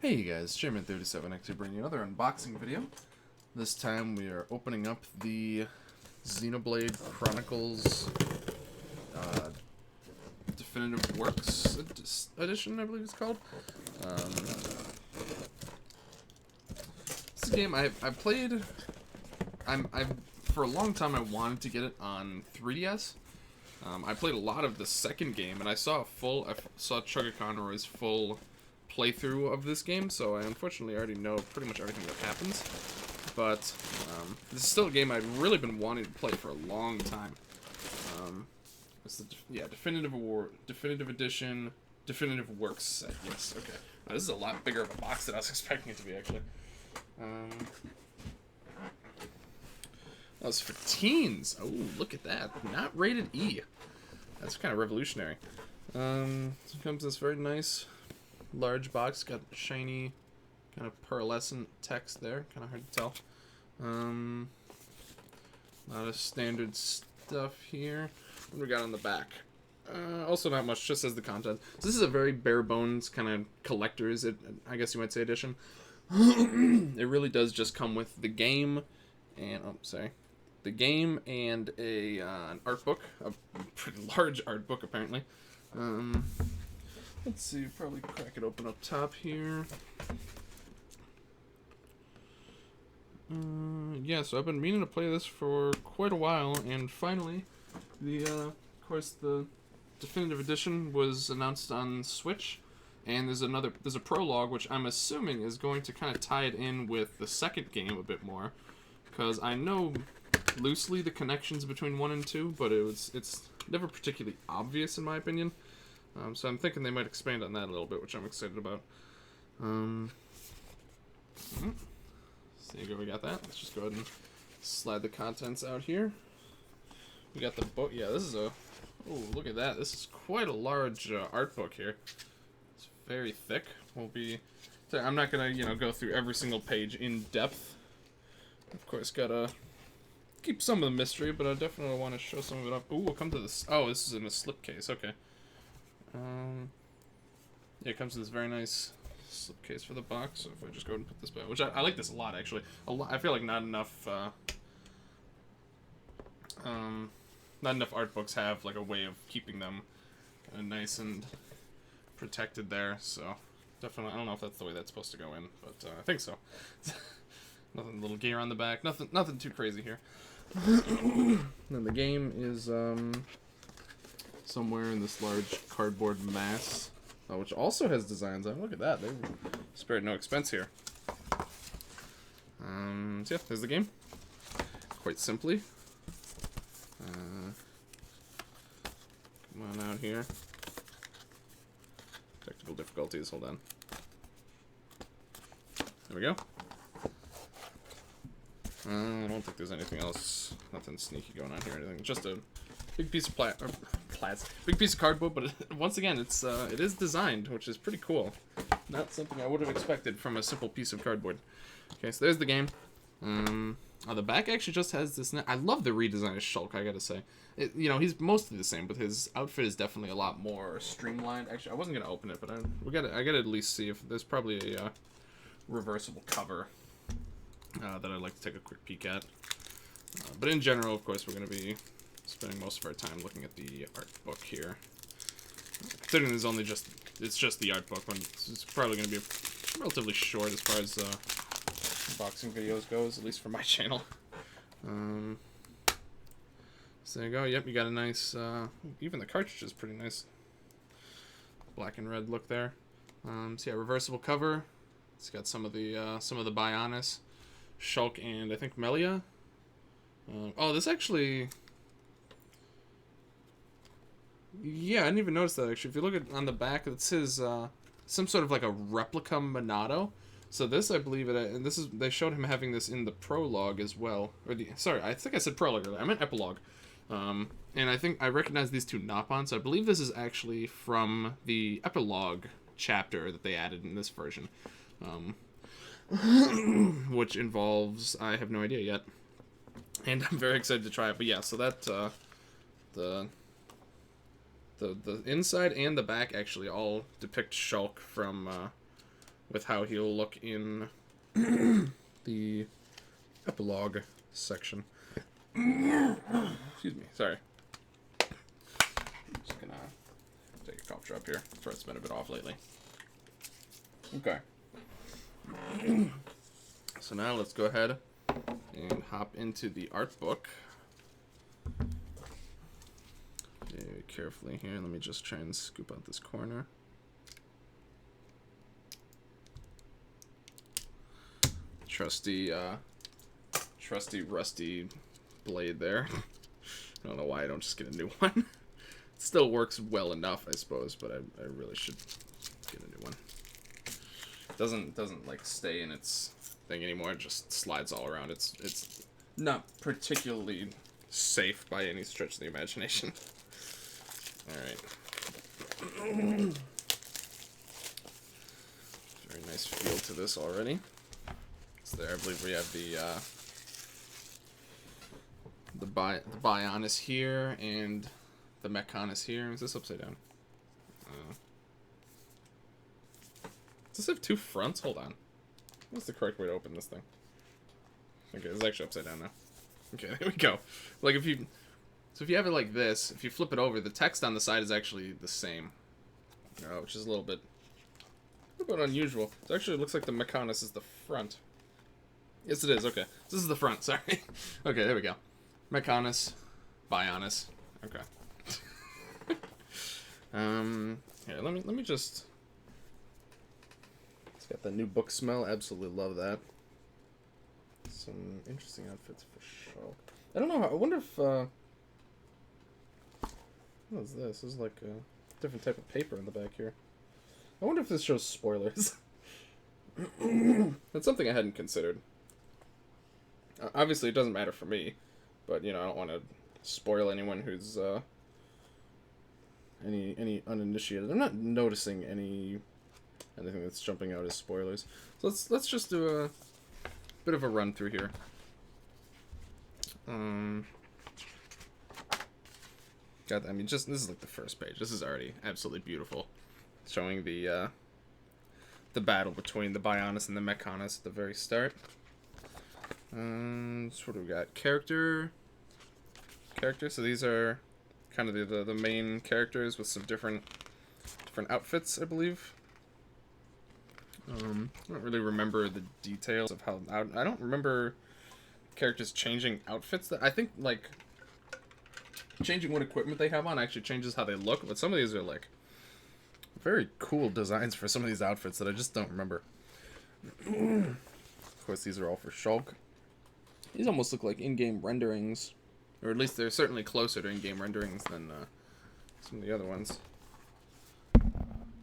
Hey you guys, Chairman37 actually bringing you another unboxing video. This time we are opening up the Xenoblade Chronicles Definitive Works Edition, I believe it's called. This game I've played. For a long time I wanted to get it on 3DS. I played a lot of the second game, and I saw Chugga Conroy's full playthrough of this game, so I unfortunately already know pretty much everything that happens. But this is still a game I've really been wanting to play for a long time. It's the Definitive Edition, Definitive Works set. Yes, okay. This is a lot bigger of a box than I was expecting it to be, actually. That was for teens. Oh, look at that. Not rated E. That's kind of revolutionary. So comes this very nice large box. Got shiny, kind of pearlescent text there. Kind of hard to tell. A lot of standard stuff here. What do we got on the back? Also not much, just as the content. So this is a very bare bones kind of collector's, I guess you might say, edition. It really does just come with the game and the game and an art book, a pretty large art book apparently. Let's see, probably crack it open up top here. Yeah, so I've been meaning to play this for quite a while, and finally, of course, the Definitive Edition was announced on Switch, and there's a prologue, which I'm assuming is going to kind of tie it in with the second game a bit more, because I know loosely the connections between 1 and 2, but it's never particularly obvious in my opinion. So I'm thinking they might expand on that a little bit, which I'm excited about. So there you go, we got that. Let's just go ahead and slide the contents out here. We got the book. Yeah, this is oh, look at that. This is quite a large art book here. It's very thick. I'm not gonna, go through every single page in depth. Of course, gotta keep some of the mystery, but I definitely want to show some of it up. Ooh, we'll come to this. Oh, this is in a slipcase. Okay. Yeah, it comes in this very nice slipcase for the box. So if I just go ahead and put this back, which I like this a lot, actually. I feel like not enough art books have like a way of keeping them kind of nice and protected there. So definitely, I don't know if that's the way that's supposed to go in, but I think so. Nothing, little gear on the back. Nothing too crazy here. Then the game is somewhere in this large cardboard mass, which also has designs on it. Look at that. They spared no expense here. So yeah, there's the game. Quite simply. Come on out here. Technical difficulties, hold on. There we go. I don't think there's anything else, nothing sneaky going on here or anything. Just a big piece of big piece of cardboard, but once again, it is designed, which is pretty cool. Not something I would have expected from a simple piece of cardboard. Okay, so there's the game. The back actually just has this. I love the redesign of Shulk, I gotta say. He's mostly the same, but his outfit is definitely a lot more streamlined. Actually, I wasn't gonna open it, but I gotta at least see if there's probably a reversible cover that I'd like to take a quick peek at. But in general, of course, we're going to be spending most of our time looking at the art book here. Considering it's just the art book, it's probably going to be relatively short as far as unboxing videos goes, at least for my channel. So there you go. Yep, you got a nice, even the cartridge is pretty nice. Black and red look there. So yeah, reversible cover. It's got some of the Bionis, Shulk, and I think Melia. Oh, this actually... Yeah, I didn't even notice that, actually. If you look on the back, it says some sort of like a replica Monado. So this, I believe, and they showed him having this in the prologue as well. Sorry, I think I said prologue earlier. I meant epilogue. And I think I recognize these two Nopons. So I believe this is actually from the epilogue chapter that they added in this version. Which involves, I have no idea yet, and I'm very excited to try it. But yeah, so that the inside and the back actually all depict Shulk from with how he'll look in the epilogue section. Excuse me, sorry. Just gonna take a cough drop here. Throat's been a bit off lately. Okay. So now let's go ahead and hop into the art book. Very carefully here. Let me just try and scoop out this corner. Trusty rusty blade there. I don't know why I don't just get a new one. It still works well enough, I suppose, but I really should get a new one. It doesn't like stay in its thing anymore. It just slides all around. It's not particularly safe by any stretch of the imagination. All right. Very nice feel to this already. So there, I believe we have the Bionis here and the Mechonis here. Is this upside down? Does this have two fronts? Hold on. What's the correct way to open this thing? Okay, it's actually upside down now. Okay, there we go. Like if you have it like this, if you flip it over, the text on the side is actually the same. Which is a little bit unusual. It actually looks like the Mechonis is the front. Yes, it is. Okay, this is the front. Sorry. Okay, there we go. Mechonis, Bionis. Okay. Here, let me just. It's got the new book smell. Absolutely love that. Some interesting outfits for sure. I don't know. I wonder if. What is this? This is like a different type of paper in the back here. I wonder if this shows spoilers. That's something I hadn't considered. Obviously, it doesn't matter for me, but I don't want to spoil anyone who's any uninitiated. I'm not noticing anything that's jumping out as spoilers. So let's just do a bit of a run through here. God, I mean, this is like the first page. This is already absolutely beautiful, showing the battle between the Bionis and the Mechonis at the very start. So what do we got? Character. So these are kind of the main characters with some different outfits, I believe. I don't really remember the details of how. I don't remember characters changing outfits. I think like changing what equipment they have on actually changes how they look. But some of these are like very cool designs for some of these outfits that I just don't remember. Of course, these are all for Shulk. These almost look like in-game renderings, or at least they're certainly closer to in-game renderings than some of the other ones.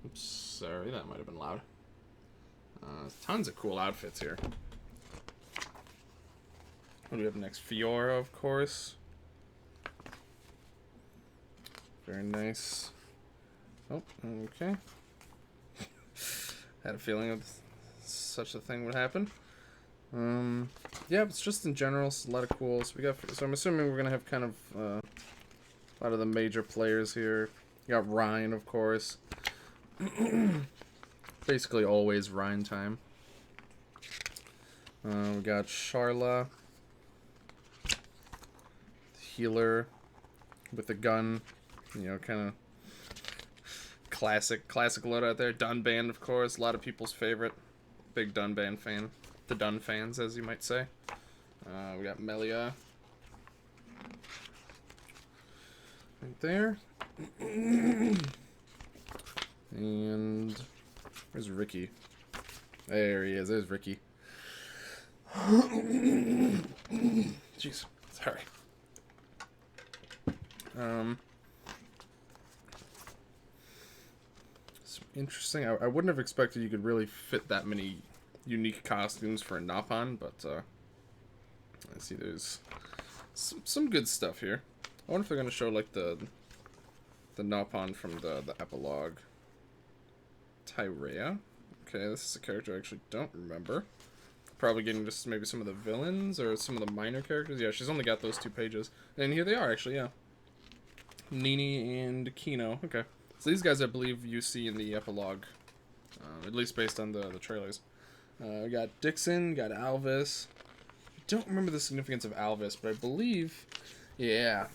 Oops, sorry, that might have been loud. Tons of cool outfits here. What do we have next? Fiora, of course. Very nice. Oh, okay. Had a feeling that such a thing would happen. Yeah, it's just in general, it's a lot of cool. So I'm assuming we're gonna have kind of a lot of the major players here. You got Ryan, of course. Basically always Ryan time. We got Sharla, healer with a gun. Kind of classic loadout there. Dunban, of course, a lot of people's favorite. Big Dunban fan. The Dun fans, as you might say. We got Melia. Right there. And where's Ricky? There he is. There's Ricky. Jeez. Sorry. It's interesting. I wouldn't have expected you could really fit that many unique costumes for a Nopon, but I see there's some good stuff here. I wonder if they're gonna show like the Nopon from the epilogue. Tyrea. Okay, this is a character I actually don't remember. Probably getting just maybe some of the villains or some of the minor characters. Yeah, she's only got those 2 pages. And here they are, actually, yeah. Nini and Kino. Okay. So these guys, I believe, you see in the epilogue at least based on the trailers. We got Dixon, got Alvis. I don't remember the significance of Alvis, but I believe, yeah,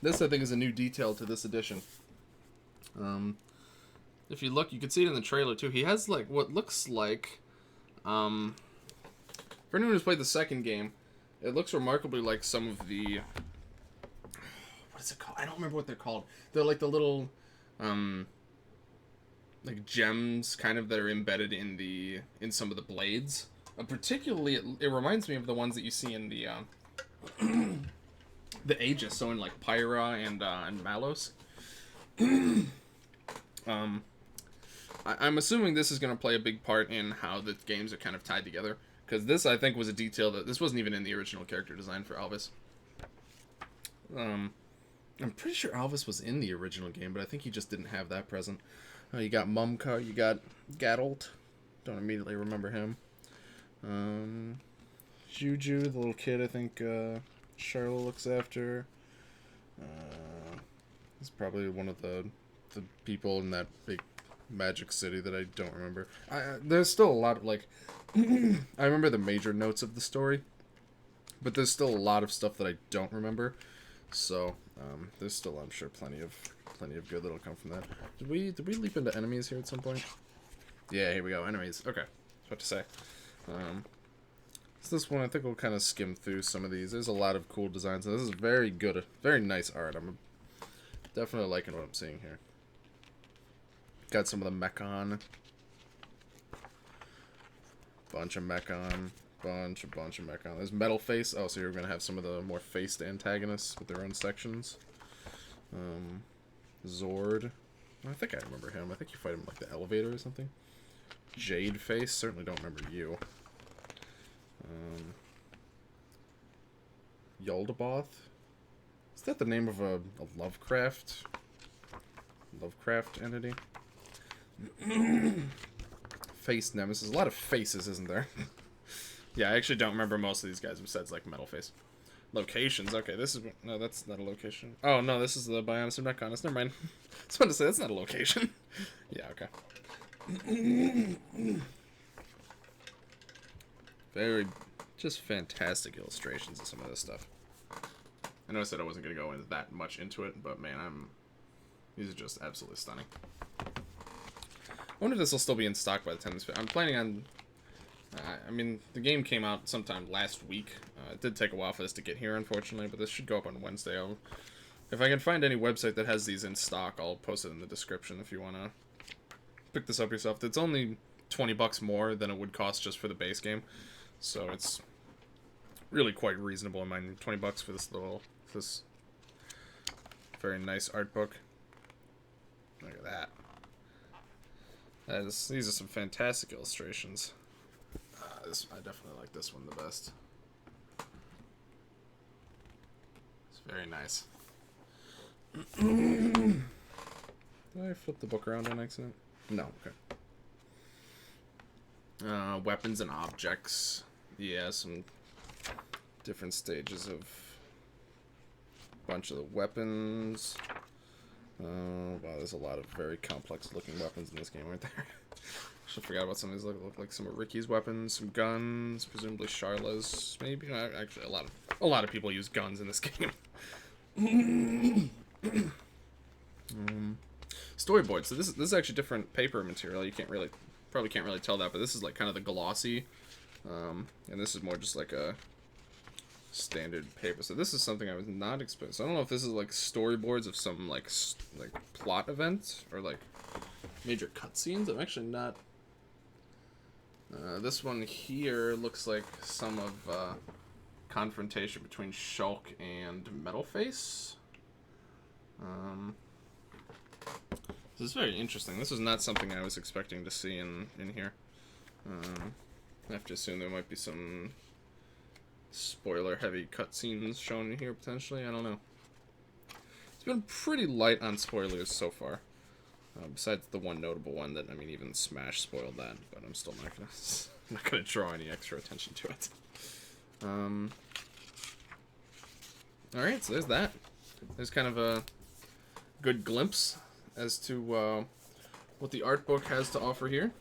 this I think is a new detail to this edition. If you look, you can see it in the trailer too. He has like what looks like, for anyone who's played the second game, it looks remarkably like some of the, what is it called? I don't remember what they're called. They're like the little, like gems kind of that are embedded in some of the blades. Particularly, it reminds me of the ones that you see in the Aegis, so in like Pyra and Malos. I'm assuming this is going to play a big part in how the games are kind of tied together, because this I think was a detail that this wasn't even in the original character design for Alvis. I'm pretty sure Alvis was in the original game, but I think he just didn't have that present. You got Mumka, you got Gadolt. Don't immediately remember him. Juju, the little kid I think Charlotte looks after. He's probably one of the people in that big magic city that I don't remember. There's still a lot of, like, I remember the major notes of the story, but there's still a lot of stuff that I don't remember. So, there's still, I'm sure, plenty of good that'll come from that. Did we leap into enemies here at some point? Yeah, here we go, enemies. Okay, what to say. So this one, I think we'll kind of skim through some of these. There's a lot of cool designs. This is very good, very nice art. I'm definitely liking what I'm seeing here. Got some of the Mechon. Bunch of Mechon. Bunch of Mechon. There's Metal Face. Oh, so you're going to have some of the more faced antagonists with their own sections. Zord. I think I remember him. I think you fight him like the elevator or something. Jade Face. Certainly don't remember you. Yaldabaoth. Is that the name of a Lovecraft entity? Face Nemesis. A lot of faces, isn't there? Yeah, I actually don't remember most of these guys besides like Metal Face. Locations. Okay, this is... No, that's not a location. Oh, no, this is the Bionis of Neconus. Never mind. I was about to say, that's not a location. Yeah, okay. Very... just fantastic illustrations of some of this stuff. I know I said I wasn't going to go into that much into it, but man, these are just absolutely stunning. I wonder if this will still be in stock by the time this... I'm planning on... I mean, the game came out sometime last week. It did take a while for this to get here, unfortunately, but this should go up on Wednesday. If I can find any website that has these in stock, I'll post it in the description if you want to pick this up yourself. It's only $20 more than it would cost just for the base game, so it's really quite reasonable in mind. $20 for this very nice art book. Look at that. These are some fantastic illustrations. I definitely like this one the best. It's very nice. Did I flip the book around on accident? No, okay. Weapons and objects. Yeah, some different stages of a bunch of the weapons. Wow, there's a lot of very complex looking weapons in this game, aren't there? I forgot about some of these. Look like some of Ricky's weapons, some guns, presumably Charla's, maybe. Actually, a lot of people use guns in this game. Storyboard. So this is actually different paper material. You probably can't really tell that, but this is like kind of the glossy, and this is more just like a standard paper. So this is something I was not expecting. So I don't know if this is like storyboards of some like plot event or like major cutscenes. I'm actually not. This one here looks like some of confrontation between Shulk and Metalface. This is very interesting. This is not something I was expecting to see in here. I have to assume there might be some spoiler-heavy cutscenes shown in here, potentially. I don't know. It's been pretty light on spoilers so far. Besides the one notable one that, I mean, even Smash spoiled that, but I'm still not gonna draw any extra attention to it. Alright, so there's that. There's kind of a good glimpse as to what the art book has to offer here.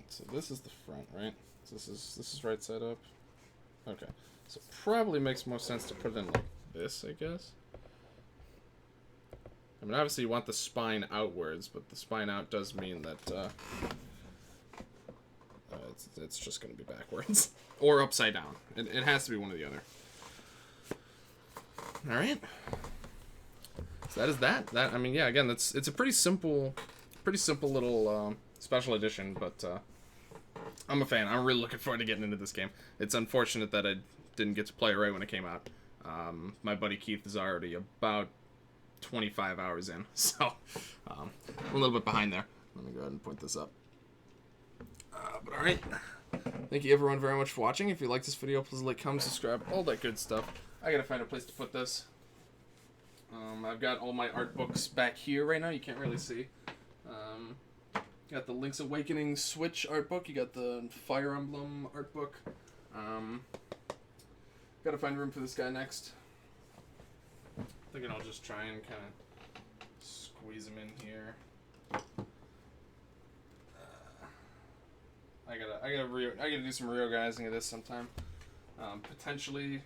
So this is the front, right? So this is right side up. Okay, so it probably makes more sense to put it in like this, I guess. I mean, obviously you want the spine outwards, but the spine out does mean that it's just going to be backwards or upside down. It has to be one or the other. All right. So that is that. I mean, yeah. Again, it's a pretty simple little special edition, but I'm a fan. I'm really looking forward to getting into this game. It's unfortunate that I didn't get to play it right when it came out. My buddy Keith is already about 25 hours in, so a little bit behind there. Let me go ahead and point this up. But all right. Thank you everyone very much for watching. If you like this video, please like, comment, subscribe, all that good stuff. I gotta find a place to put this. I've got all my art books back here right now. You can't really see. Got the Link's Awakening Switch art book. You got the Fire Emblem art book. Gotta find room for this guy next. Thinking I'll just try and kind of squeeze him in here. I gotta do some reorganizing of this sometime. Potentially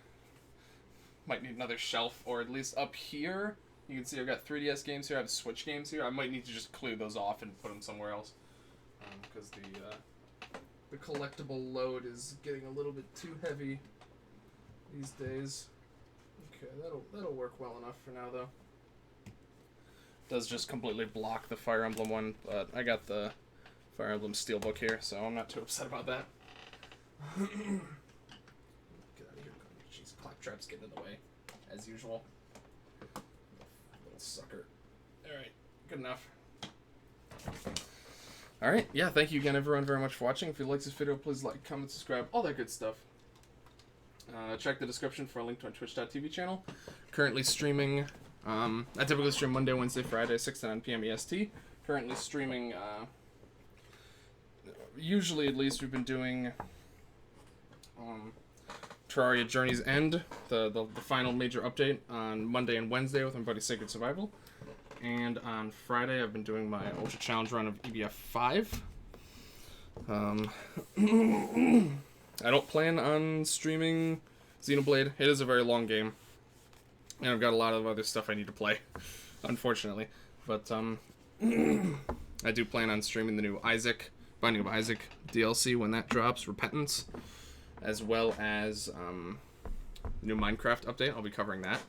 might need another shelf, or at least up here. You can see I've got 3DS games here. I have Switch games here. I might need to just clear those off and put them somewhere else, because the collectible load is getting a little bit too heavy these days. Okay, that'll work well enough for now, though. Does just completely block the Fire Emblem one, but I got the Fire Emblem Steelbook here, so I'm not too upset about that. Get out of here. Jeez, Claptrap's getting in the way, as usual. Little sucker. Alright, good enough. Alright, yeah, thank you again everyone very much for watching. If you liked this video, please like, comment, subscribe, all that good stuff. Check the description for a link to my twitch.tv channel. Currently streaming, I typically stream Monday, Wednesday, Friday, 6 to 9 p.m. EST. Currently streaming, usually at least we've been doing Terraria Journey's End, the final major update on Monday and Wednesday with my buddy Sacred Survival. And on Friday I've been doing my Ultra Challenge run of EBF 5. I don't plan on streaming Xenoblade. It is a very long game, and I've got a lot of other stuff I need to play, unfortunately. But I do plan on streaming the new Binding of Isaac DLC when that drops, Repentance, as well as new Minecraft update. I'll be covering that.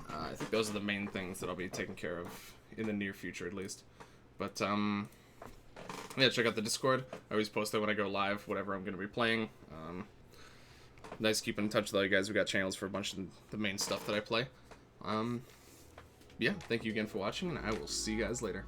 I think those are the main things that I'll be taking care of in the near future, at least. But yeah, check out the Discord. I always post there when I go live, whatever I'm going to be playing. Nice keeping in touch with all you guys. We got channels for a bunch of the main stuff that I play. Yeah, thank you again for watching, and I will see you guys later.